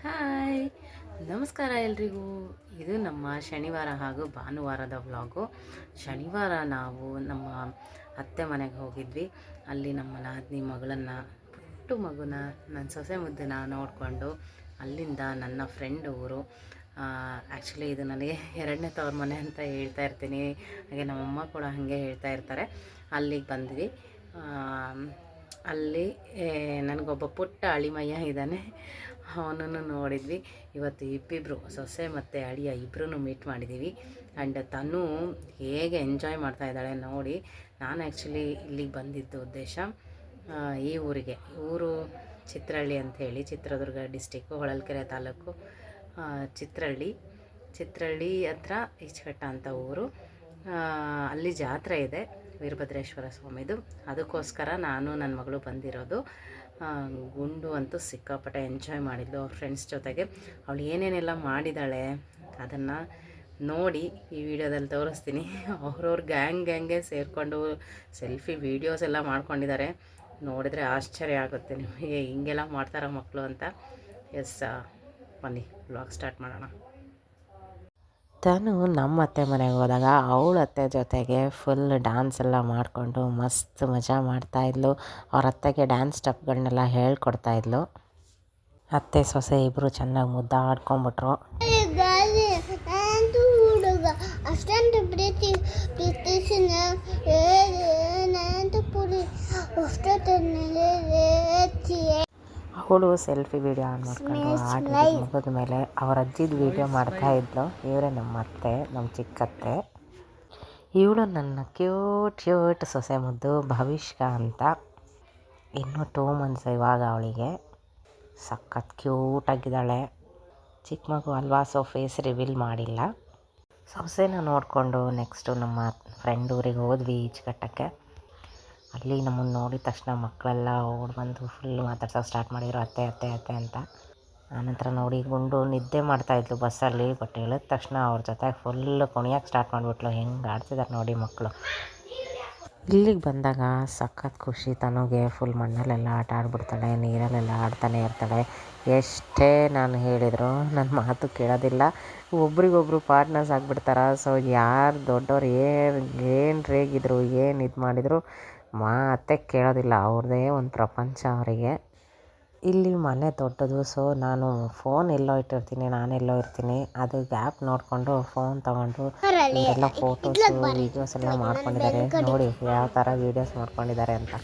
Hi, ನಮಸ್ಕಾರ ಎಲ್ರಿಗೂ. ಇದು ನಮ್ಮ ಶನಿವಾರ ಹಾಗೂ ಭಾನುವಾರದ ವ್ಲಾಗು. ಶನಿವಾರ ನಾವು ನಮ್ಮ ಅತ್ತೆ ಮನೆಗೆ ಹೋಗಿದ್ವಿ. ಅಲ್ಲಿ ನಮ್ಮ ನಾದಿನಿ ಮಗಳನ್ನು, ಪುಟ್ಟು ಮಗುನ, ನನ್ನ ಸೊಸೆ ಮುದ್ದನ್ನ ನೋಡಿಕೊಂಡು ಅಲ್ಲಿಂದ ನನ್ನ ಫ್ರೆಂಡ್ ಊರು. ಆ್ಯಕ್ಚುಲಿ ಇದು ನನಗೆ ಎರಡನೇ ತವ್ರ ಮನೆ ಅಂತ ಹೇಳ್ತಾ ಇರ್ತೀನಿ. ಹಾಗೆ ನಮ್ಮಮ್ಮ ಕೂಡ ಹಾಗೆ ಹೇಳ್ತಾ ಇರ್ತಾರೆ. ಅಲ್ಲಿಗೆ ಬಂದ್ವಿ. ಅಲ್ಲಿ ನನಗೊಬ್ಬ ಪುಟ್ಟ ಅಳಿಮಯ್ಯ ಇದ್ದಾನೆ, ಅವನನ್ನು ನೋಡಿದ್ವಿ. ಇವತ್ತು ಇಬ್ಬಿಬ್ಬರು ಸೊಸೆ ಮತ್ತು ಅಳಿಯ ಇಬ್ಬರೂ ಮೀಟ್ ಮಾಡಿದ್ದೀವಿ. ಆ್ಯಂಡ್ ತನು ಹೇಗೆ ಎಂಜಾಯ್ ಮಾಡ್ತಾಯಿದ್ದಾಳೆ ನೋಡಿ. ನಾನು ಆ್ಯಕ್ಚುಲಿ ಇಲ್ಲಿಗೆ ಬಂದಿದ್ದು ಉದ್ದೇಶ ಈ ಊರಿಗೆ. ಊರು ಚಿತ್ರಹಳ್ಳಿ ಅಂಥೇಳಿ, ಚಿತ್ರದುರ್ಗ ಡಿಸ್ಟಿಕ್ಕು, ಹೊಳಲ್ಕೆರೆ ತಾಲೂಕು, ಚಿತ್ರಹಳ್ಳಿ ಹತ್ರ ಈಚಘಟ್ಟ ಅಂತ ಊರು. ಅಲ್ಲಿ ಜಾತ್ರೆ ಇದೆ, ವೀರಭದ್ರೇಶ್ವರ ಸ್ವಾಮಿದು. ಅದಕ್ಕೋಸ್ಕರ ನಾನು ನನ್ನ ಮಗಳು ಬಂದಿರೋದು. ಗುಂಡು ಅಂತೂ ಸಿಕ್ಕಾಪಟ್ಟೆ ಎಂಜಾಯ್ ಮಾಡಿದ್ಲು ಅವ್ರ ಫ್ರೆಂಡ್ಸ್ ಜೊತೆಗೆ. ಅವಳು ಏನೇನೆಲ್ಲ ಮಾಡಿದ್ದಾಳೆ ಅದನ್ನು ನೋಡಿ ಈ ವಿಡಿಯೋದಲ್ಲಿ ತೋರಿಸ್ತೀನಿ. ಅವ್ರವ್ರ ಗ್ಯಾಂಗೇ ಸೇರಿಕೊಂಡು ಸೆಲ್ಫಿ ವೀಡಿಯೋಸ್ ಎಲ್ಲ ಮಾಡ್ಕೊಂಡಿದ್ದಾರೆ. ನೋಡಿದರೆ ಆಶ್ಚರ್ಯ ಆಗುತ್ತೆ ನಿಮಗೆ, ಹಿಂಗೆಲ್ಲ ಮಾಡ್ತಾರ ಮಕ್ಕಳು ಅಂತ. ಬನ್ನಿ ವ್ಲಾಗ್ ಸ್ಟಾರ್ಟ್ ಮಾಡೋಣ. ತಾನು ನಮ್ಮ ಅತ್ತೆ ಮನೆಗೆ ಹೋದಾಗ ಅವಳ ಅತ್ತೆ ಜೊತೆಗೆ ಫುಲ್ ಡ್ಯಾನ್ಸ್ ಎಲ್ಲ ಮಾಡಿಕೊಂಡು ಮಸ್ತ್ ಮಜಾ ಮಾಡ್ತಾಯಿದ್ಲು. ಅವ್ರ ಅತ್ತೆಗೆ ಡ್ಯಾನ್ಸ್ ಸ್ಟೆಪ್ಗಳನ್ನೆಲ್ಲ ಹೇಳ್ಕೊಡ್ತಾಯಿದ್ಲು. ಅತ್ತೆ ಸೊಸೆ ಇಬ್ಬರು ಚೆನ್ನಾಗಿ ಮುದ್ದಾಡ್ಕೊಂಬಿಟ್ರು. ಅಷ್ಟೊಂದು ಪ್ರೀತಿ ಅವಳು ಸೆಲ್ಫಿ ವೀಡಿಯೋ ಆನ್ ಮಾಡ್ಕೊಂಡು ಆಟ ಮುಗಿದ ಮೇಲೆ ಅವ್ರ ಅಜ್ಜಿದ ವೀಡಿಯೋ ಮಾಡ್ತಾಯಿದ್ಲು. ಇವರೇ ನಮ್ಮ ಅತ್ತೆ, ನಮ್ಮ ಚಿಕ್ಕತ್ತೆ. ಇವಳು ನನ್ನ ಕ್ಯೂಟ್ ಸೊಸೆ ಮುದ್ದು ಭವಿಷ್ಕ ಅಂತ. ಇನ್ನೂ 2 months ಇವಾಗ ಅವಳಿಗೆ. ಸಖತ್ ಕ್ಯೂಟಾಗಿದ್ದಾಳೆ. ಚಿಕ್ಕ ಮಗು ಅಲ್ವಾ, ಸೊ ಫೇಸ್ ರಿವೀಲ್ ಮಾಡಿಲ್ಲ. ಸೊಸೆನ ನೋಡಿಕೊಂಡು ನೆಕ್ಸ್ಟು ನಮ್ಮ ಫ್ರೆಂಡ್ ಊರಿಗೆ ಹೋದ್ವಿ ಈಚಘಟ್ಟಕ್ಕೆ. ಅಲ್ಲಿ ನಮ್ಮನ್ನು ನೋಡಿದ ತಕ್ಷಣ ಮಕ್ಕಳೆಲ್ಲ ಓಡಿ ಬಂದು ಫುಲ್ ಮಾತಾಡ್ಸೋಕೆ ಸ್ಟಾರ್ಟ್ ಮಾಡಿದರು, ಅತ್ತೆ ಅತ್ತೆ ಅತ್ತೆ ಅಂತ. ಆನಂತರ ನೋಡಿ ಗುಂಡು ನಿದ್ದೆ ಮಾಡ್ತಾಯಿದ್ಲು ಬಸ್ಸಲ್ಲಿ. ಬಟ್ ಹೇಳಿದ ತಕ್ಷಣ ಅವ್ರ ಜೊತೆಗೆ ಫುಲ್ ಕುಣಿಯೋಕ್ಕೆ ಸ್ಟಾರ್ಟ್ ಮಾಡಿಬಿಟ್ಲು. ಹೆಂಗೆ ಆಡ್ತಿದ್ದಾರೆ ನೋಡಿ ಮಕ್ಕಳು. ಇಲ್ಲಿಗೆ ಬಂದಾಗ ಸಖತ್ ಖುಷಿ ತನಗೆ. ಫುಲ್ ಮಣ್ಣಲ್ಲೆಲ್ಲ ಆಟ ಆಡ್ಬಿಡ್ತಾಳೆ, ನೀರಲ್ಲೆಲ್ಲ ಆಡ್ತಾನೆ ಇರ್ತಾಳೆ. ಎಷ್ಟೇ ನಾನು ಹೇಳಿದ್ರು ನನ್ನ ಮಾತು ಕೇಳೋದಿಲ್ಲ. ಒಬ್ರಿಗೊಬ್ರು ಪಾರ್ಟ್ನರ್ಸ್ ಆಗಿಬಿಡ್ತಾರೆ. ಸೊ ಯಾರು ದೊಡ್ಡವ್ರು ಏನು ರೇಗಿದ್ರು, ಏನು ಇದು ಮಾಡಿದ್ರು ಮಾತೇ ಕೇಳೋದಿಲ್ಲ. ಅವ್ರದ್ದೇ ಒಂದು ಪ್ರಪಂಚ ಅವರಿಗೆ. ಇಲ್ಲಿ ಮನೆ ದೊಡ್ಡದು. ಸೊ ನಾನು ಫೋನ್ ಎಲ್ಲೋ ಇಟ್ಟಿರ್ತೀನಿ, ನಾನೆಲ್ಲೋ ಇರ್ತೀನಿ. ಅದು ಗ್ಯಾಪ್ ನೋಡಿಕೊಂಡು ಫೋನ್ ತೊಗೊಂಡು ಎಲ್ಲ ಫೋಟೋಸು ವೀಡಿಯೋಸ್ ಎಲ್ಲ ಮಾಡ್ಕೊಂಡಿದ್ದಾರೆ. ನೋಡಿ ಯಾವ ಥರ ವೀಡಿಯೋಸ್ ಮಾಡ್ಕೊಂಡಿದ್ದಾರೆ ಅಂತ.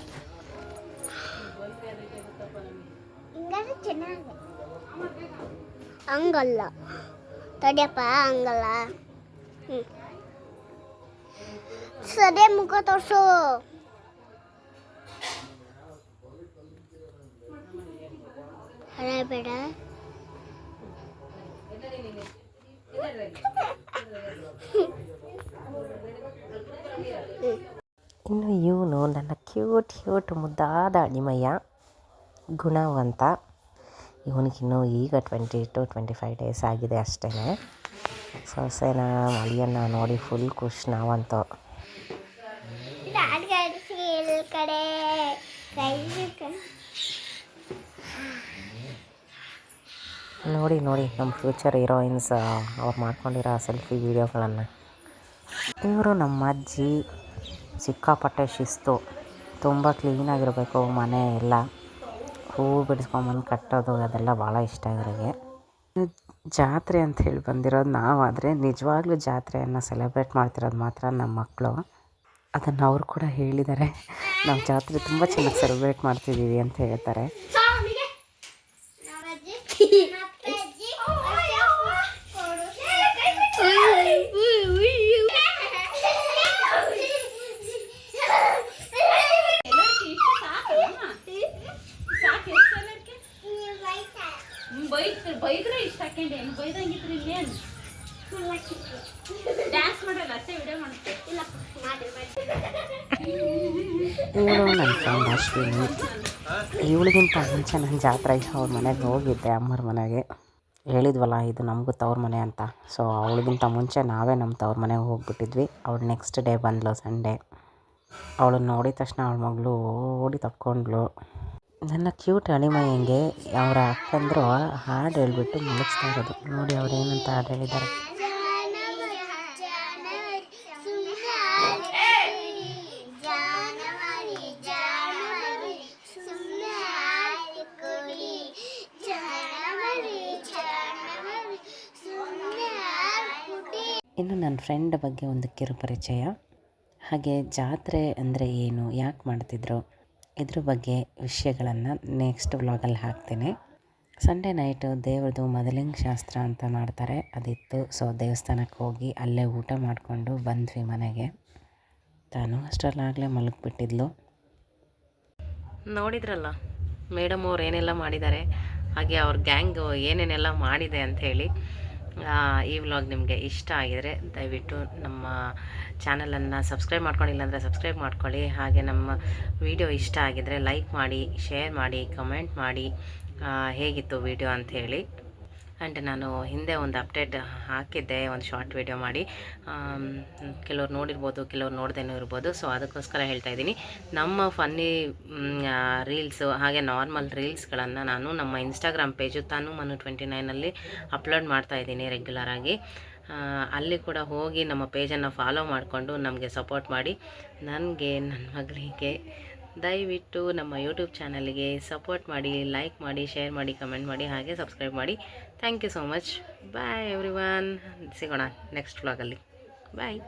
ಹಂಗಲ್ಲ ತಡಿಯಪ್ಪ, ಹಂಗಲ್ಲ. ಸದೇ ಮುಖ ತೋರಿಸು. ಬೇಡ ಇನ್ನು ಇವನು ನನ್ನ ಕ್ಯೂಟ್ ಮುದ್ದಾದ ಅಣಿಮಯ್ಯ ಗುಣವಂತ. ಇವನಿಗಿನ್ನೂ ಈಗ 20 to 25 days ಆಗಿದೆ ಅಷ್ಟೇ. ಸೊಸೆನ ಮಳಿಯನ್ನು ನೋಡಿ ಫುಲ್ ಖುಷಿ ನಾವಂತೂ. ನೋಡಿ ನಮ್ಮ ಫ್ಯೂಚರ್ ಹೀರೋಯಿನ್ಸ್ ಅವ್ರು ಮಾಡ್ಕೊಂಡಿರೋ ಸೆಲ್ಫಿ ವೀಡಿಯೋಗಳನ್ನು. ಇವರು ನಮ್ಮ ಅಜ್ಜಿ. ಸಿಕ್ಕಾಪಟ್ಟೆ ಶಿಸ್ತು, ತುಂಬ ಕ್ಲೀನಾಗಿರಬೇಕು ಮನೆ ಎಲ್ಲ. ಹೂವು ಬಿಡಿಸ್ಕೊಂಬಂದು ಕಟ್ಟೋದು ಅದೆಲ್ಲ ಭಾಳ ಇಷ್ಟ ಇವರಿಗೆ. ಜಾತ್ರೆ ಅಂತ ಹೇಳಿ ಬಂದಿರೋದು ನಾವಾದರೆ, ನಿಜವಾಗ್ಲೂ ಜಾತ್ರೆಯನ್ನು ಸೆಲೆಬ್ರೇಟ್ ಮಾಡ್ತಿರೋದು ಮಾತ್ರ ನಮ್ಮ ಮಕ್ಕಳು. ಅದನ್ನು ಅವರು ಕೂಡ ಹೇಳಿದ್ದಾರೆ. ನಾವು ಜಾತ್ರೆ ತುಂಬ ಚೆನ್ನಾಗಿ ಸೆಲೆಬ್ರೇಟ್ ಮಾಡ್ತಿದ್ದೀವಿ ಅಂತ ಹೇಳ್ತಾರೆ. ಬೈದ್ರೆ ಇಷ್ಟ ಹಾಕೊಂಡೆ ಬೈದಂಗಿದ್ರೆ ಇನ್ನೇನು ಡ್ಯಾನ್ಸ್ ಮಾಡಲ್ಲ, ಅಷ್ಟೇ ವಿಡಿಯೋ ಮಾಡುತ್ತೆ. ಇವಳು ನನ್ನ ಫ್ರೆಂಡ್ ಅಶ್ವಿನಿ. ಇವಳಿಗಿಂತ ಮುಂಚೆ ನಾನು ಜಾತ್ರೆಗೆ ಅವ್ರ ಮನೆಗೆ ಹೋಗಿದ್ದೆ, ಅಮ್ಮರ ಮನೆಗೆ. ಹೇಳಿದ್ವಲ್ಲ ಇದು ನಮಗೂ ತವ್ರ ಮನೆ ಅಂತ. ಸೊ ಅವಳಿಗಿಂತ ಮುಂಚೆ ನಾವೇ ನಮ್ಮ ತವ್ರ ಮನೆಗೆ ಹೋಗ್ಬಿಟ್ಟಿದ್ವಿ. ಅವಳು ನೆಕ್ಸ್ಟ್ ಡೇ ಬಂದಳು ಸಂಡೇ. ಅವಳನ್ನ ನೋಡಿದ ತಕ್ಷಣ ಅವಳ ಮಗಳು ಓಡಿ ತಪ್ಕೊಂಡ್ಳು. ನನ್ನ ಕ್ಯೂಟ್ ಅಳಿಮಯ್ಯಂಗೆ ಅವರ ಅಕ್ಕಂದರು ಹಾಡು ಹೇಳ್ಬಿಟ್ಟು ಮುಗಿಸ್ತಾ ಇರೋದು. ನೋಡಿ ಅವ್ರು ಏನಂತ ಹಾಡು ಹೇಳಿದ್ದಾರೆ. ಇನ್ನು ನನ್ನ ಫ್ರೆಂಡ್ ಬಗ್ಗೆ ಒಂದು ಕಿರುಪರಿಚಯ, ಹಾಗೆ ಜಾತ್ರೆ ಅಂದರೆ ಏನು, ಯಾಕೆ ಮಾಡ್ತಿದ್ರು, ಇದ್ರ ಬಗ್ಗೆ ವಿಷಯಗಳನ್ನು ನೆಕ್ಸ್ಟ್ ವ್ಲಾಗಲ್ಲಿ ಹಾಕ್ತೀನಿ. ಸಂಡೇ ನೈಟು ದೇವ್ರದ್ದು ಮೊದಲಿಂಗ ಶಾಸ್ತ್ರ ಅಂತ ಮಾಡ್ತಾರೆ, ಅದಿತ್ತು. ಸೊ ದೇವಸ್ಥಾನಕ್ಕೆ ಹೋಗಿ ಅಲ್ಲೇ ಊಟ ಮಾಡಿಕೊಂಡು ಬಂದ್ವಿ ಮನೆಗೆ. ತಾನು ಅಷ್ಟರಲ್ಲಾಗಲೇ ಮಲಗಿಬಿಟ್ಟಿದ್ಲು. ನೋಡಿದ್ರಲ್ಲ ಮೇಡಮ್ ಅವ್ರು ಏನೆಲ್ಲ ಮಾಡಿದ್ದಾರೆ, ಹಾಗೆ ಅವ್ರ ಗ್ಯಾಂಗು ಏನೇನೆಲ್ಲ ಮಾಡಿದೆ ಅಂಥೇಳಿ. ಈ ವ್ಲಾಗ್ ನಿಮಗೆ ಇಷ್ಟ ಆಗಿದರೆ ದಯವಿಟ್ಟು ನಮ್ಮ ಚಾನಲನ್ನು ಸಬ್ಸ್ಕ್ರೈಬ್ ಮಾಡ್ಕೊಂಡಿಲ್ಲ ಅಂದರೆ ಸಬ್ಸ್ಕ್ರೈಬ್ ಮಾಡ್ಕೊಳ್ಳಿ. ಹಾಗೆ ನಮ್ಮ ವಿಡಿಯೋ ಇಷ್ಟ ಆಗಿದರೆ ಲೈಕ್ ಮಾಡಿ, ಶೇರ್ ಮಾಡಿ, ಕಮೆಂಟ್ ಮಾಡಿ ಹೇಗಿತ್ತು ವಿಡಿಯೋ ಅಂಥೇಳಿ. ಆ್ಯಂಡ್ ನಾನು ಹಿಂದೆ ಒಂದು ಅಪ್ಡೇಟ್ ಹಾಕಿದ್ದೆ, ಒಂದು ಶಾರ್ಟ್ ವಿಡಿಯೋ ಮಾಡಿ. ಕೆಲವ್ರು ನೋಡಿರ್ಬೋದು, ಕೆಲವ್ರು ನೋಡ್ದೇನೂ ಇರ್ಬೋದು. ಸೊ ಅದಕ್ಕೋಸ್ಕರ ಹೇಳ್ತಾ ಇದ್ದೀನಿ, ನಮ್ಮ ಫನ್ನಿ ರೀಲ್ಸು ಹಾಗೆ ನಾರ್ಮಲ್ ರೀಲ್ಸ್ಗಳನ್ನು ನಾನು ನಮ್ಮ ಇನ್ಸ್ಟಾಗ್ರಾಮ್ ಪೇಜು ತಾನು ಮನು 29 ಅಪ್ಲೋಡ್ ಮಾಡ್ತಾಯಿದ್ದೀನಿ ರೆಗ್ಯುಲರಾಗಿ. ಅಲ್ಲಿ ಕೂಡ ಹೋಗಿ ನಮ್ಮ ಪೇಜನ್ನು ಫಾಲೋ ಮಾಡಿಕೊಂಡು ನಮಗೆ ಸಪೋರ್ಟ್ ಮಾಡಿ. ನನಗೆ, ನನ್ನ ಮಗಳಿಗೆ ದಯವಿಟ್ಟು ನಮ್ಮ ಯೂಟ್ಯೂಬ್ ಚಾನಲ್ಗೆ ಸಪೋರ್ಟ್ ಮಾಡಿ, ಲೈಕ್ ಮಾಡಿ, ಶೇರ್ ಮಾಡಿ, ಕಮೆಂಟ್ ಮಾಡಿ, ಹಾಗೆ ಸಬ್ಸ್ಕ್ರೈಬ್ ಮಾಡಿ. Thank you so much. Bye everyone. ಸಿಗೋಣ ನೆಕ್ಸ್ಟ್ ವ್ಲಾಗಲ್ಲಿ. ಬಾಯ್.